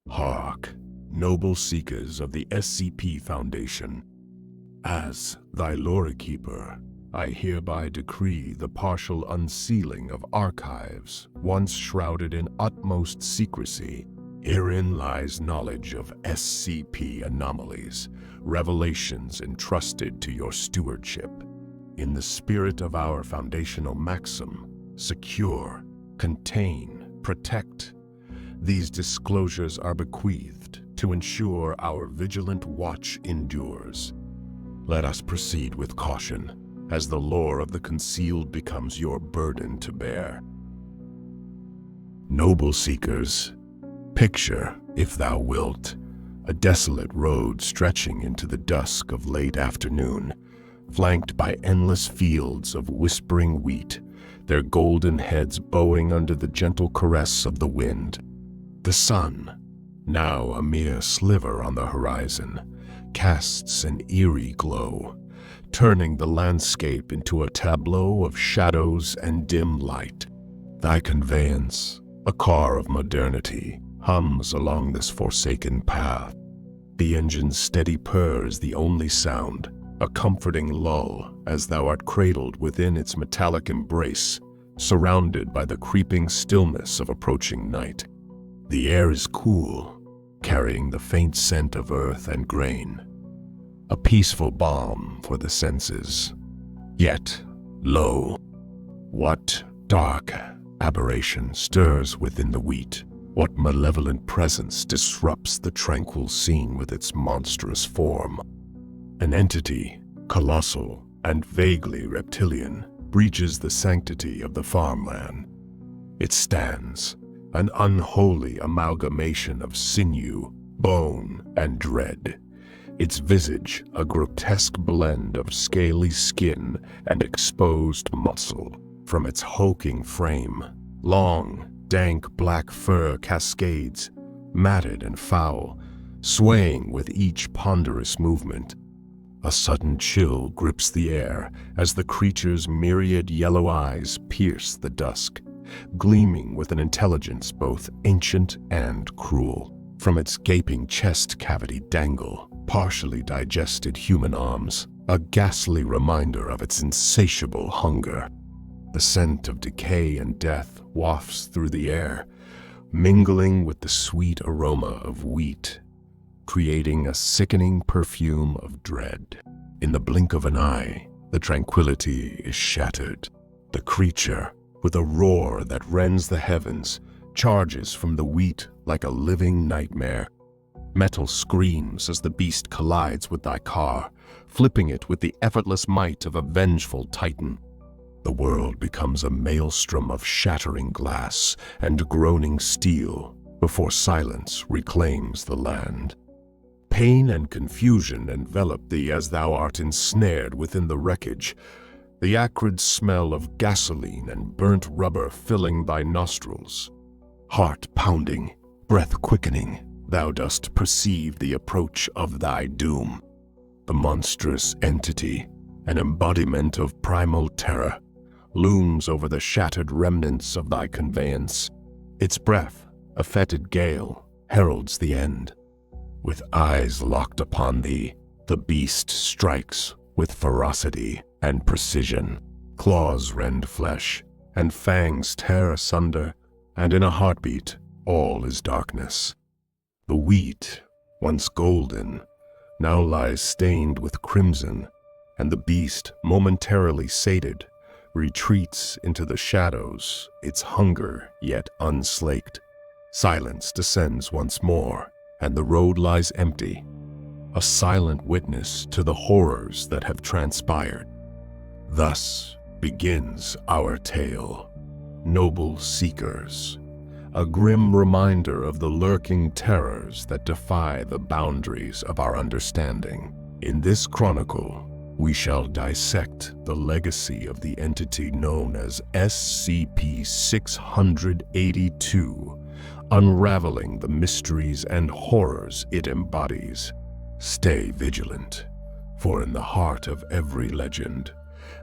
Hark, noble seekers of the SCP Foundation. As Thy Lorekeeper, I hereby decree the partial unsealing of archives once shrouded in utmost secrecy. Herein lies knowledge of SCP anomalies, revelations entrusted to your stewardship. In the spirit of our foundational maxim, secure, contain, protect, these disclosures are bequeathed to ensure our vigilant watch endures. Let us proceed with caution, as the lore of the concealed becomes your burden to bear. Noble seekers, picture, if thou wilt, a desolate road stretching into the dusk of late afternoon, flanked by endless fields of whispering wheat, their golden heads bowing under the gentle caress of the wind. The sun, now a mere sliver on the horizon, casts an eerie glow, turning the landscape into a tableau of shadows and dim light. Thy conveyance, a car of modernity, hums along this forsaken path. The engine's steady purr is the only sound, a comforting lull as thou art cradled within its metallic embrace, surrounded by the creeping stillness of approaching night. The air is cool, carrying the faint scent of earth and grain, a peaceful balm for the senses. Yet, lo, what dark aberration stirs within the wheat? What malevolent presence disrupts the tranquil scene with its monstrous form? An entity, colossal and vaguely reptilian, breaches the sanctity of the farmland. It stands, an unholy amalgamation of sinew, bone, and dread. Its visage a grotesque blend of scaly skin and exposed muscle. From its hulking frame, long, dank black fur cascades, matted and foul, swaying with each ponderous movement. A sudden chill grips the air as the creature's myriad yellow eyes pierce the dusk, gleaming with an intelligence both ancient and cruel. From its gaping chest cavity dangle partially digested human arms, a ghastly reminder of its insatiable hunger. The scent of decay and death wafts through the air, mingling with the sweet aroma of wheat, creating a sickening perfume of dread. In the blink of an eye, the tranquility is shattered. The creature, with a roar that rends the heavens, charges from the wheat like a living nightmare. Metal screams as the beast collides with thy car, flipping it with the effortless might of a vengeful titan. The world becomes a maelstrom of shattering glass and groaning steel before silence reclaims the land. Pain and confusion envelop thee as thou art ensnared within the wreckage, the acrid smell of gasoline and burnt rubber filling thy nostrils. Heart pounding, breath quickening, thou dost perceive the approach of thy doom. The monstrous entity, an embodiment of primal terror, looms over the shattered remnants of thy conveyance. Its breath, a fetid gale, heralds the end. With eyes locked upon thee, the beast strikes with ferocity and precision. Claws rend flesh, and fangs tear asunder, and in a heartbeat, all is darkness. The wheat, once golden, now lies stained with crimson, and the beast, momentarily sated, retreats into the shadows, its hunger yet unslaked. Silence descends once more, and the road lies empty, a silent witness to the horrors that have transpired. Thus begins our tale, noble seekers, a grim reminder of the lurking terrors that defy the boundaries of our understanding. In this chronicle, we shall dissect the legacy of the entity known as SCP-682, unraveling the mysteries and horrors it embodies. Stay vigilant, for in the heart of every legend,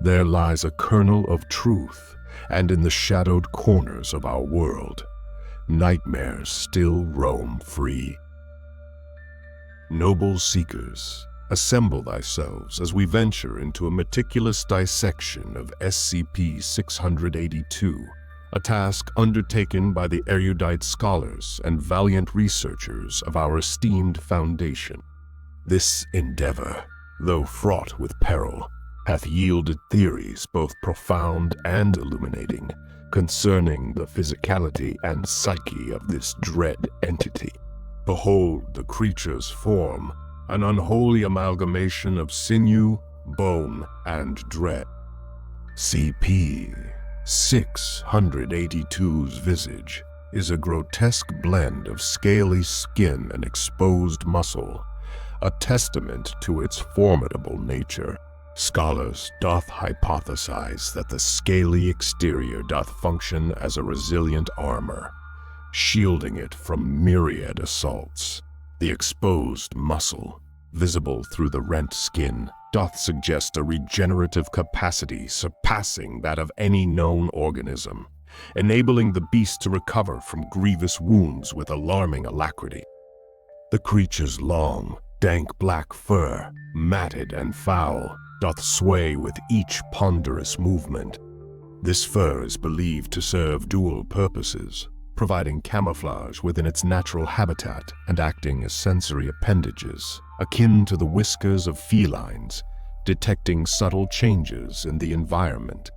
there lies a kernel of truth, and in the shadowed corners of our world, nightmares still roam free. Noble seekers, assemble thyselves as we venture into a meticulous dissection of SCP-682, a task undertaken by the erudite scholars and valiant researchers of our esteemed Foundation. This endeavor, though fraught with peril, hath yielded theories both profound and illuminating concerning the physicality and psyche of this dread entity. Behold the creature's form, an unholy amalgamation of sinew, bone, and dread. SCP-682's visage is a grotesque blend of scaly skin and exposed muscle, a testament to its formidable nature. Scholars doth hypothesize that the scaly exterior doth function as a resilient armor, shielding it from myriad assaults. The exposed muscle, visible through the rent skin, doth suggest a regenerative capacity surpassing that of any known organism, enabling the beast to recover from grievous wounds with alarming alacrity. The creature's long, dank black fur, matted and foul, doth sway with each ponderous movement. This fur is believed to serve dual purposes, providing camouflage within its natural habitat and acting as sensory appendages, akin to the whiskers of felines, detecting subtle changes in the environment.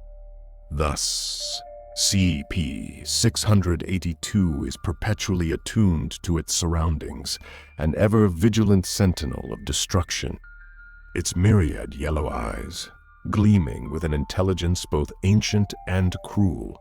Thus, SCP-682 is perpetually attuned to its surroundings, an ever-vigilant sentinel of destruction. Its myriad yellow eyes, gleaming with an intelligence both ancient and cruel,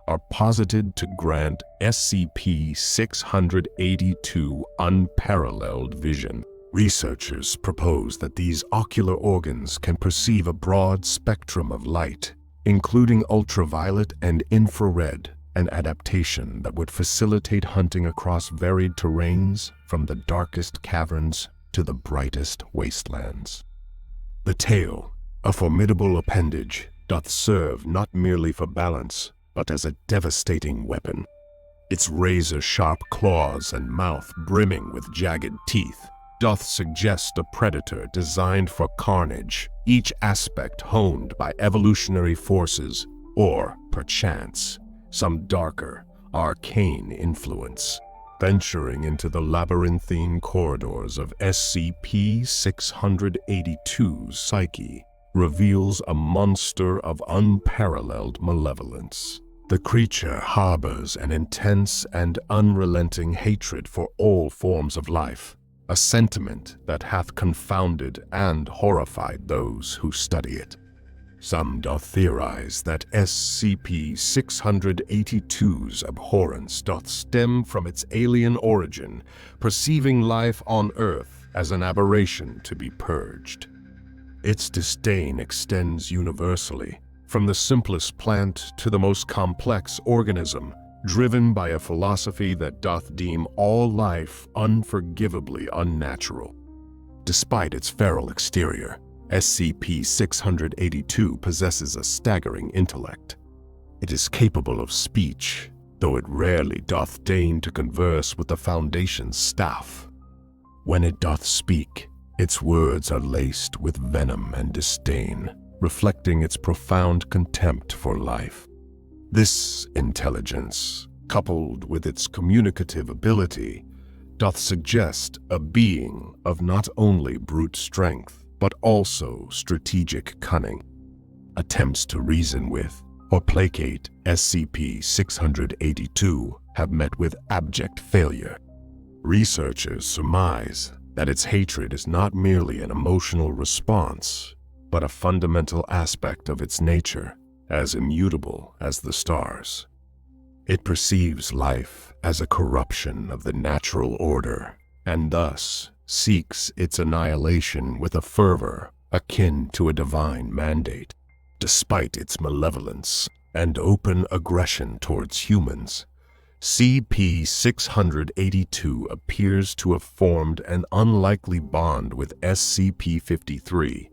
are posited to grant SCP-682 unparalleled vision. Researchers propose that these ocular organs can perceive a broad spectrum of light, including ultraviolet and infrared, an adaptation that would facilitate hunting across varied terrains from the darkest caverns to the brightest wastelands. The tail, a formidable appendage, doth serve not merely for balance, but as a devastating weapon. Its razor-sharp claws and mouth brimming with jagged teeth doth suggest a predator designed for carnage, each aspect honed by evolutionary forces or, perchance, some darker, arcane influence. Venturing into the labyrinthine corridors of SCP-682's psyche reveals a monster of unparalleled malevolence. The creature harbors an intense and unrelenting hatred for all forms of life, a sentiment that hath confounded and horrified those who study it. Some doth theorize that SCP-682's abhorrence doth stem from its alien origin, perceiving life on Earth as an aberration to be purged. Its disdain extends universally, from the simplest plant to the most complex organism, driven by a philosophy that doth deem all life unforgivably unnatural. Despite its feral exterior, SCP-682 possesses a staggering intellect. It is capable of speech, though it rarely doth deign to converse with the Foundation's staff. When it doth speak, its words are laced with venom and disdain, reflecting its profound contempt for life. This intelligence, coupled with its communicative ability, doth suggest a being of not only brute strength, but also strategic cunning. Attempts to reason with or placate SCP-682 have met with abject failure. Researchers surmise that its hatred is not merely an emotional response, but a fundamental aspect of its nature, as immutable as the stars. It perceives life as a corruption of the natural order, and thus seeks its annihilation with a fervor akin to a divine mandate. Despite its malevolence and open aggression towards humans, SCP-682 appears to have formed an unlikely bond with SCP-53,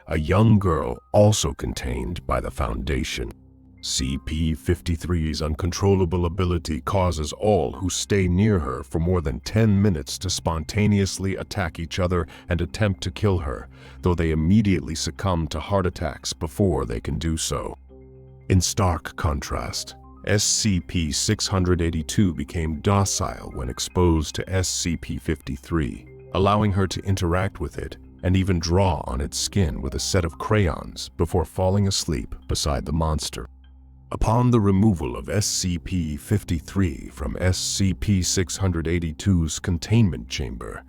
a young girl also contained by the Foundation. SCP-53's uncontrollable ability causes all who stay near her for more than 10 minutes to spontaneously attack each other and attempt to kill her, though they immediately succumb to heart attacks before they can do so. In stark contrast, SCP-682 became docile when exposed to SCP-53, allowing her to interact with it and even draw on its skin with a set of crayons before falling asleep beside the monster. Upon the removal of SCP-53 from SCP-682's containment chamber,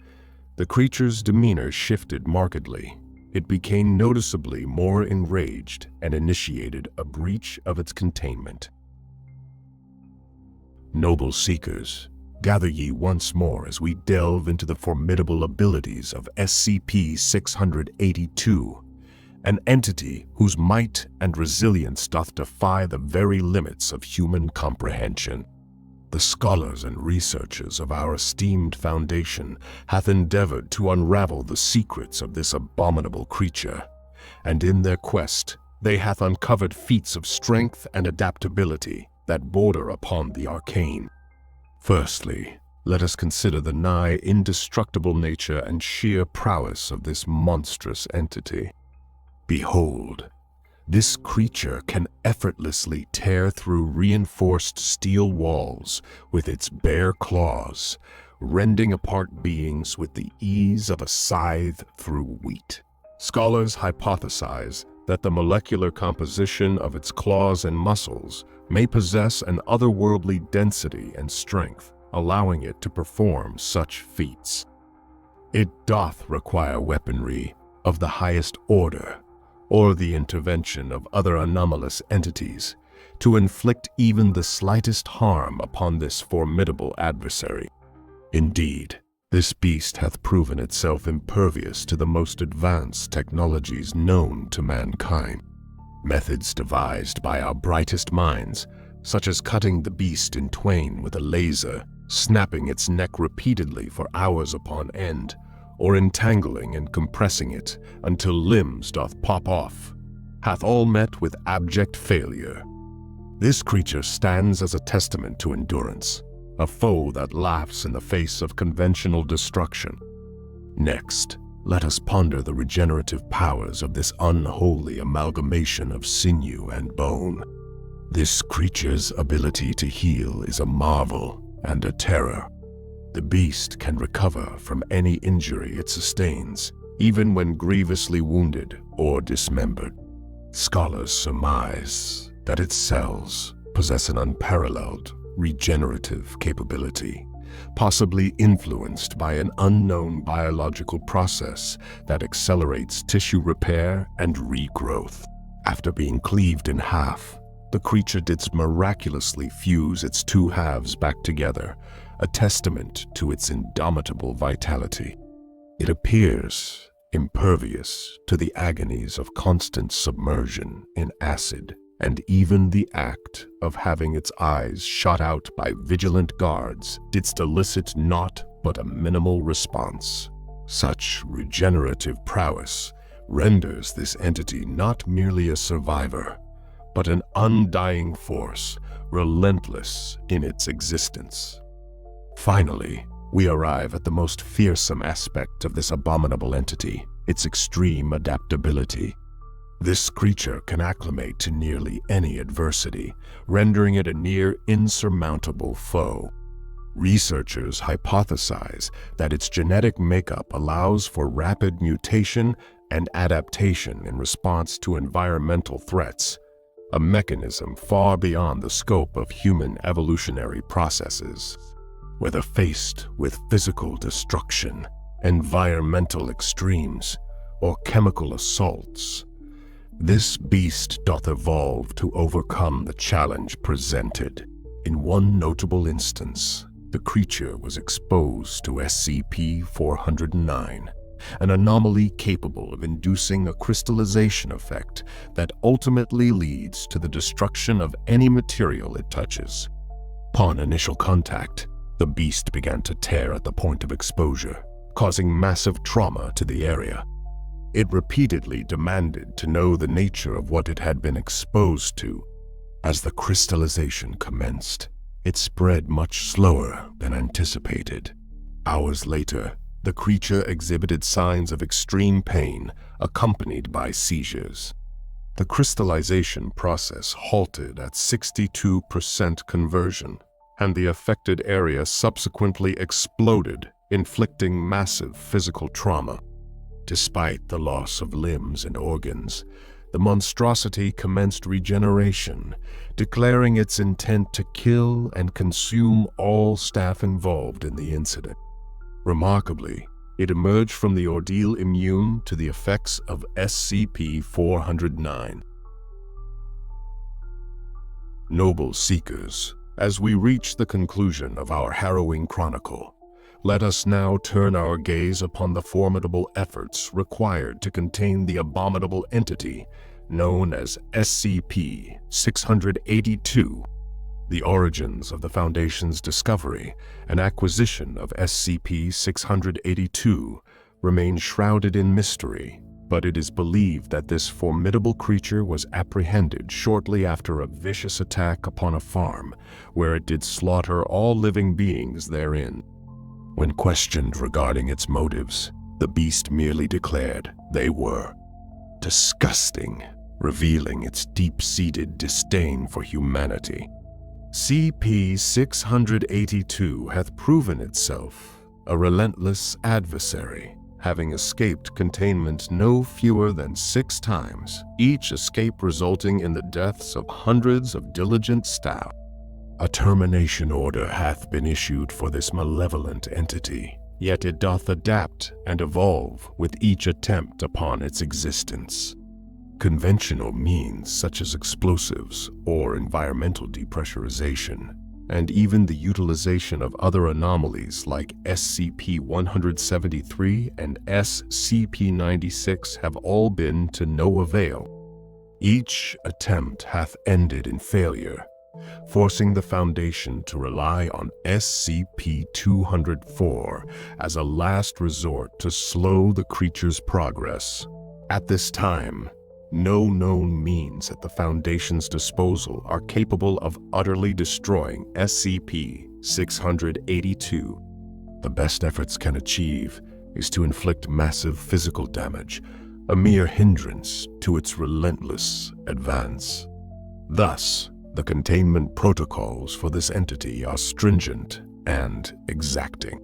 the creature's demeanor shifted markedly. It became noticeably more enraged and initiated a breach of its containment. Noble Seekers, gather ye once more as we delve into the formidable abilities of SCP-682, an entity whose might and resilience doth defy the very limits of human comprehension. The scholars and researchers of our esteemed Foundation hath endeavored to unravel the secrets of this abominable creature, and in their quest they hath uncovered feats of strength and adaptability that border upon the arcane. Firstly, let us consider the nigh indestructible nature and sheer prowess of this monstrous entity. Behold, this creature can effortlessly tear through reinforced steel walls with its bare claws, rending apart beings with the ease of a scythe through wheat. Scholars hypothesize that the molecular composition of its claws and muscles may possess an otherworldly density and strength, allowing it to perform such feats. It doth require weaponry of the highest order, or the intervention of other anomalous entities, to inflict even the slightest harm upon this formidable adversary. Indeed, this beast hath proven itself impervious to the most advanced technologies known to mankind. Methods devised by our brightest minds, such as cutting the beast in twain with a laser, snapping its neck repeatedly for hours upon end, or entangling and compressing it until limbs doth pop off, hath all met with abject failure. This creature stands as a testament to endurance, a foe that laughs in the face of conventional destruction. Next, let us ponder the regenerative powers of this unholy amalgamation of sinew and bone. This creature's ability to heal is a marvel and a terror. The beast can recover from any injury it sustains, even when grievously wounded or dismembered. Scholars surmise that its cells possess an unparalleled regenerative capability, possibly influenced by an unknown biological process that accelerates tissue repair and regrowth. After being cleaved in half, the creature did miraculously fuse its two halves back together, a testament to its indomitable vitality. It appears impervious to the agonies of constant submersion in acid, and even the act of having its eyes shot out by vigilant guards didst elicit naught but a minimal response. Such regenerative prowess renders this entity not merely a survivor, but an undying force, relentless in its existence. Finally, we arrive at the most fearsome aspect of this abominable entity, its extreme adaptability. This creature can acclimate to nearly any adversity, rendering it a near insurmountable foe. Researchers hypothesize that its genetic makeup allows for rapid mutation and adaptation in response to environmental threats, a mechanism far beyond the scope of human evolutionary processes. Whether faced with physical destruction, environmental extremes, or chemical assaults, this beast doth evolve to overcome the challenge presented. In one notable instance, the creature was exposed to SCP-409, an anomaly capable of inducing a crystallization effect that ultimately leads to the destruction of any material it touches. Upon initial contact, the beast began to tear at the point of exposure, causing massive trauma to the area. It repeatedly demanded to know the nature of what it had been exposed to. As the crystallization commenced, it spread much slower than anticipated. Hours later, the creature exhibited signs of extreme pain accompanied by seizures. The crystallization process halted at 62% conversion, and the affected area subsequently exploded, inflicting massive physical trauma. Despite the loss of limbs and organs, the monstrosity commenced regeneration, declaring its intent to kill and consume all staff involved in the incident. Remarkably, it emerged from the ordeal immune to the effects of SCP-409. Noble Seekers, as we reach the conclusion of our harrowing chronicle, let us now turn our gaze upon the formidable efforts required to contain the abominable entity known as SCP-682. The origins of the Foundation's discovery and acquisition of SCP-682 remain shrouded in mystery, but it is believed that this formidable creature was apprehended shortly after a vicious attack upon a farm, where it did slaughter all living beings therein. When questioned regarding its motives, the beast merely declared they were disgusting, revealing its deep-seated disdain for humanity. SCP-682 hath proven itself a relentless adversary, having escaped containment no fewer than 6 times, each escape resulting in the deaths of hundreds of diligent staff. A termination order hath been issued for this malevolent entity, yet it doth adapt and evolve with each attempt upon its existence. Conventional means such as explosives or environmental depressurization, and even the utilization of other anomalies like SCP-173 and SCP-96 have all been to no avail. Each attempt hath ended in failure, forcing the Foundation to rely on SCP-204 as a last resort to slow the creature's progress. At this time, no known means at the Foundation's disposal are capable of utterly destroying SCP-682. The best efforts can achieve is to inflict massive physical damage, a mere hindrance to its relentless advance. Thus, the containment protocols for this entity are stringent and exacting.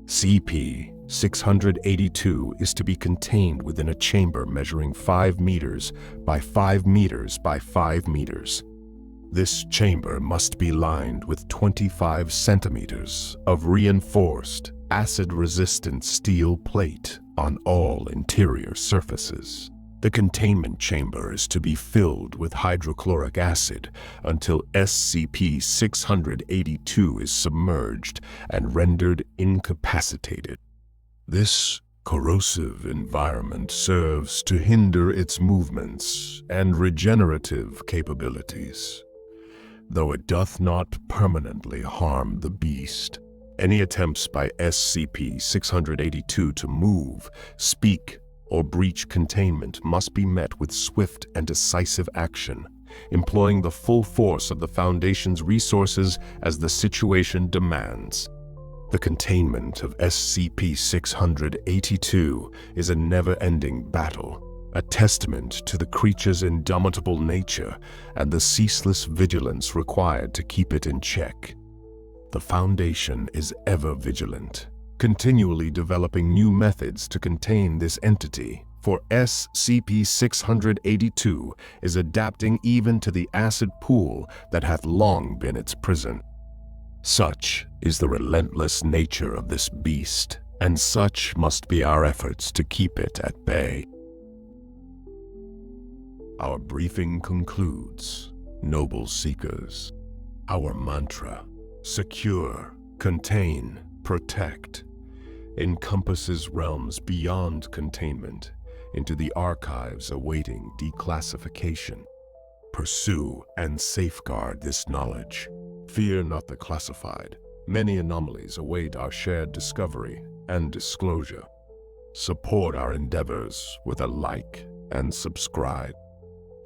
SCP-682 is to be contained within a chamber measuring 5 meters by 5 meters by 5 meters. This chamber must be lined with 25 centimeters of reinforced, acid-resistant steel plate on all interior surfaces. The containment chamber is to be filled with hydrochloric acid until SCP-682 is submerged and rendered incapacitated. This corrosive environment serves to hinder its movements and regenerative capabilities. Though it doth not permanently harm the beast, any attempts by SCP-682 to move, speak, or breach containment must be met with swift and decisive action, employing the full force of the Foundation's resources as the situation demands. The containment of SCP-682 is a never-ending battle, a testament to the creature's indomitable nature and the ceaseless vigilance required to keep it in check. The Foundation is ever vigilant, continually developing new methods to contain this entity, for SCP-682 is adapting even to the acid pool that hath long been its prison. Such is the relentless nature of this beast, and such must be our efforts to keep it at bay. Our briefing concludes, Noble Seekers. Our mantra, secure, contain, protect, encompasses realms beyond containment into the archives awaiting declassification. Pursue and safeguard this knowledge. Fear not the classified. Many anomalies await our shared discovery and disclosure. Support our endeavors with a like and subscribe.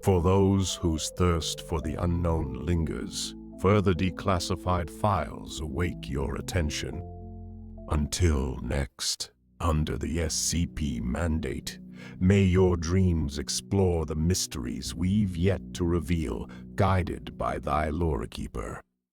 For those whose thirst for the unknown lingers, further declassified files await your attention. Until next, under the SCP mandate, may your dreams explore the mysteries we've yet to reveal, guided by Thy Lorekeeper.